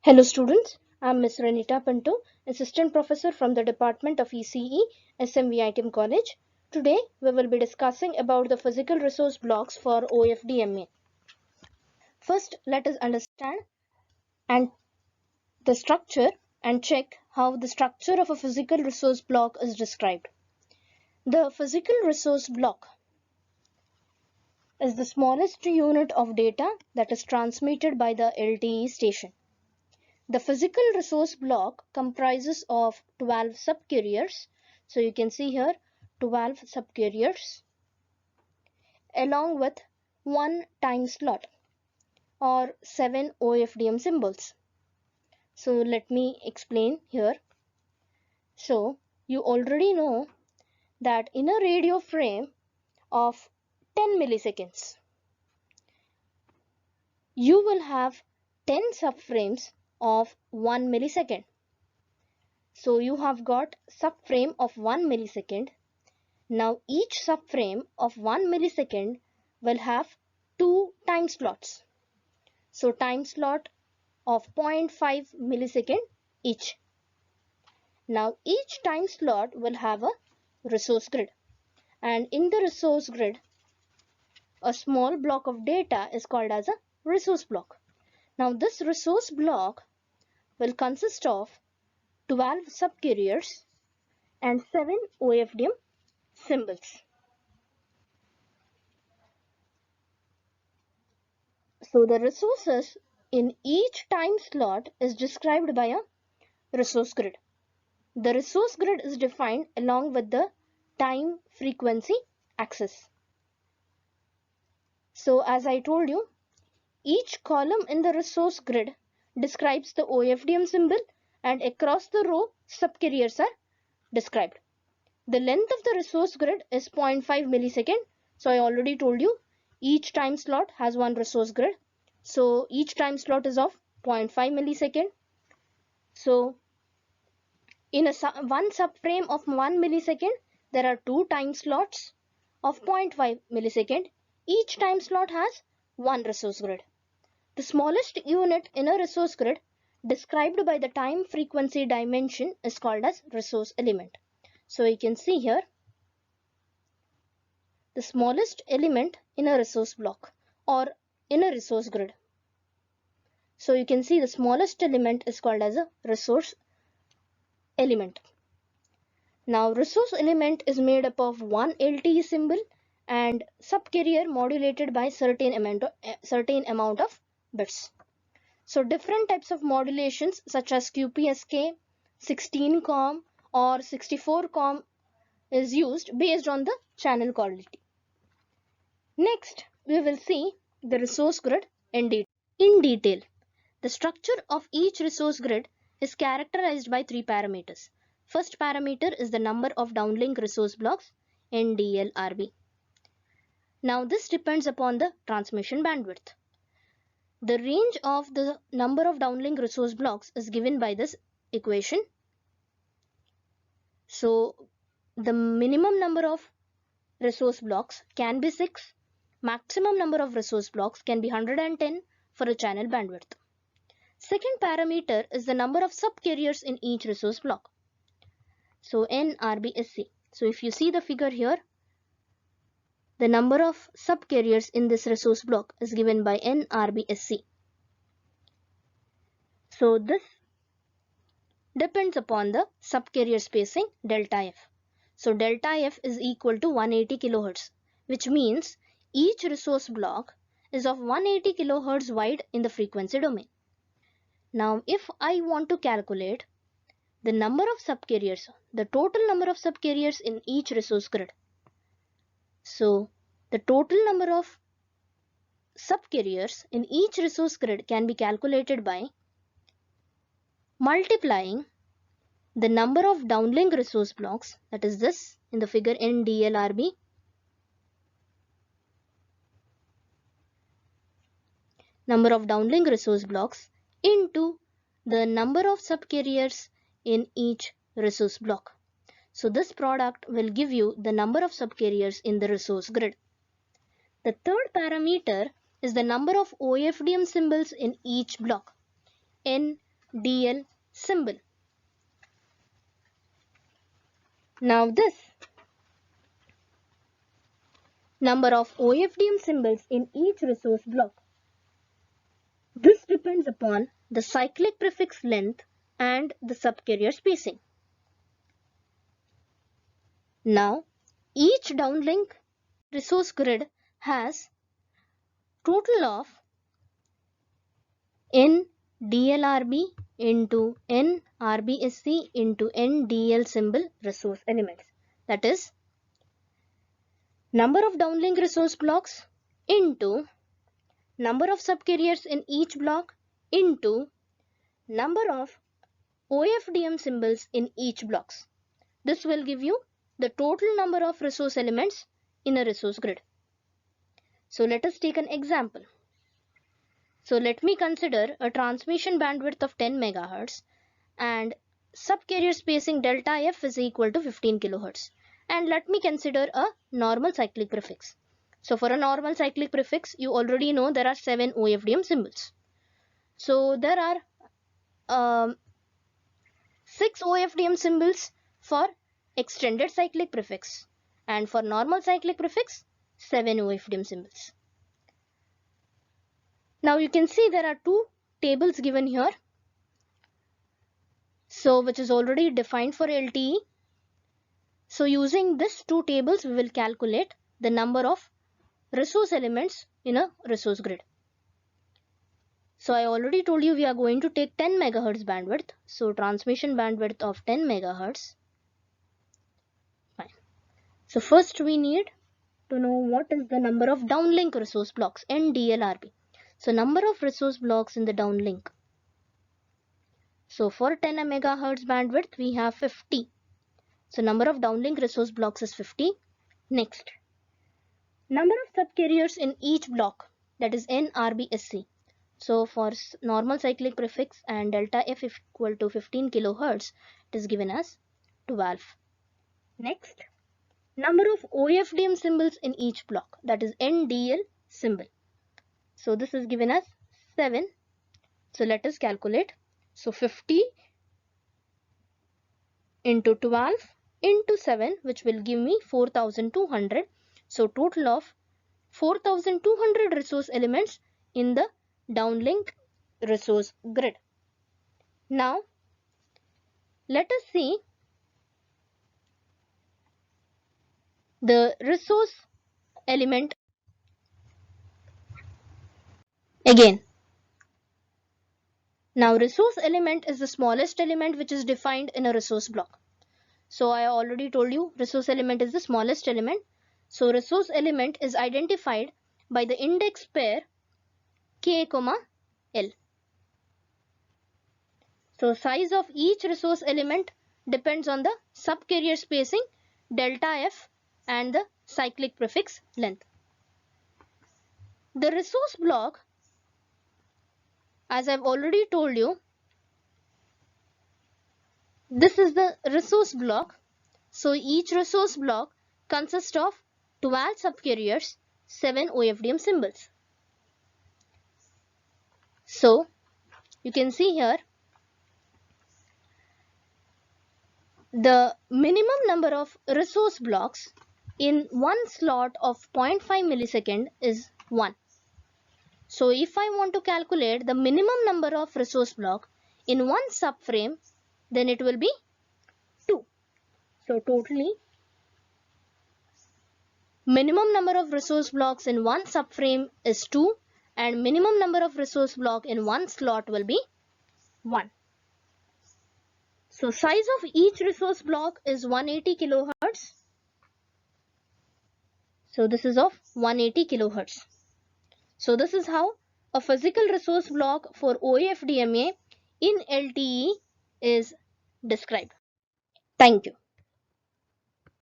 Hello students, I am Ms. Renita Pinto, Assistant Professor from the Department of ECE, SMVITM College. Today we will be discussing about the physical resource blocks for OFDMA. First, let us understand and the structure and check how the structure of a physical resource block is described. The physical resource block is the smallest unit of data that is transmitted by the LTE station. The physical resource block comprises of 12 subcarriers. So you can see here 12 subcarriers along with one time slot or 7 OFDM symbols. So let me explain here. So you already know that in a radio frame of 10 milliseconds, you will have 10 subframes of 1 millisecond. So you have got subframe of 1 millisecond. Now each subframe of 1 millisecond will have 2 time slots. So time slot of 0.5 millisecond each. Now each time slot will have a resource grid. And in the resource grid, a small block of data is called as a resource block. Now this resource block will consist of 12 subcarriers and 7 OFDM symbols. So the resources in each time slot is described by a resource grid. The resource grid is defined along with the time frequency axis. So as I told you, each column in the resource grid describes the OFDM symbol and across the row subcarriers are described. The length of the resource grid is 0.5 millisecond. So I already told you each time slot has one resource grid. So each time slot is of 0.5 millisecond. So in one subframe of 1 millisecond, there are 2 time slots of 0.5 millisecond. Each time slot has one resource grid. The smallest unit in a resource grid described by the time frequency dimension is called as resource element. So you can see here the smallest element in a resource block or in a resource grid. So you can see the smallest element is called as a resource element. Now resource element is made up of one LTE symbol and subcarrier modulated by certain amount of bits. So different types of modulations such as QPSK, 16 COM or 64 COM is used based on the channel quality. Next, we will see the resource grid in detail. The structure of each resource grid is characterized by 3 parameters. First parameter is the number of downlink resource blocks, NDLRB. Now this depends upon the transmission bandwidth. The range of the number of downlink resource blocks is given by this equation. So the minimum number of resource blocks can be 6. Maximum number of resource blocks can be 110 for a channel bandwidth. Second parameter is the number of subcarriers in each resource block. So NRBSC. So if you see the figure here, the number of subcarriers in this resource block is given by NRBSC. So this depends upon the subcarrier spacing delta F. So delta F is equal to 180 kHz, which means each resource block is of 180 kHz wide in the frequency domain. Now if I want to calculate the number of subcarriers, the total number of subcarriers in each resource grid. So the total number of subcarriers in each resource grid can be calculated by multiplying the number of downlink resource blocks, that is this in the figure NDLRB, number of downlink resource blocks into the number of subcarriers in each resource block. So this product will give you the number of subcarriers in the resource grid. The third parameter is the number of OFDM symbols in each block, N DL symbol. Now this number of OFDM symbols in each resource block. This depends upon the cyclic prefix length and the subcarrier spacing. Now, each downlink resource grid has total of n DLRB into n RBSC into n DL symbol resource elements. That is, number of downlink resource blocks into number of subcarriers in each block into number of OFDM symbols in each blocks. This will give you the total number of resource elements in a resource grid. So let us take an example. So let me consider a transmission bandwidth of 10 MHz and subcarrier spacing delta F is equal to 15 kHz. And let me consider a normal cyclic prefix. So for a normal cyclic prefix, you already know there are 7 OFDM symbols. So there are 6 OFDM symbols for extended cyclic prefix, and for normal cyclic prefix 7 OFDM symbols. Now you can see there are two tables given here, so which is already defined for LTE. So using these two tables we will calculate the number of resource elements in a resource grid. So I already told you we are going to take 10 MHz bandwidth, so transmission bandwidth of 10 MHz. Fine. So first we need to know what is the number of downlink resource blocks, NDLRB. So number of resource blocks in the downlink. So for 10 MHz bandwidth we have 50. So number of downlink resource blocks is 50. Next, number of subcarriers in each block, that is NRBSC. So for normal cyclic prefix and delta F equal to 15 kHz, it is given as 12. Next, number of OFDM symbols in each block, that is NDL symbol. So this is given as 7. So let us calculate. So 50 into 12 into 7, which will give me 4200. So total of 4200 resource elements in the downlink resource grid. Now let us see the resource element again. Now resource element is the smallest element which is defined in a resource block. So I already told you resource element is the smallest element. So resource element is identified by the index pair K, L. So size of each resource element depends on the subcarrier spacing delta F and the cyclic prefix length. The resource block, as I've already told you, this is the resource block. So each resource block consists of 12 subcarriers, 7 OFDM symbols. So you can see here the minimum number of resource blocks in one slot of 0.5 millisecond is 1. So if I want to calculate the minimum number of resource block in one subframe, then it will be 2. So totally minimum number of resource blocks in one subframe is 2 and minimum number of resource block in one slot will be 1. So size of each resource block is 180 kilohertz. So this is of 180 kilohertz. So this is how a physical resource block for OFDMA in LTE is described. Thank you.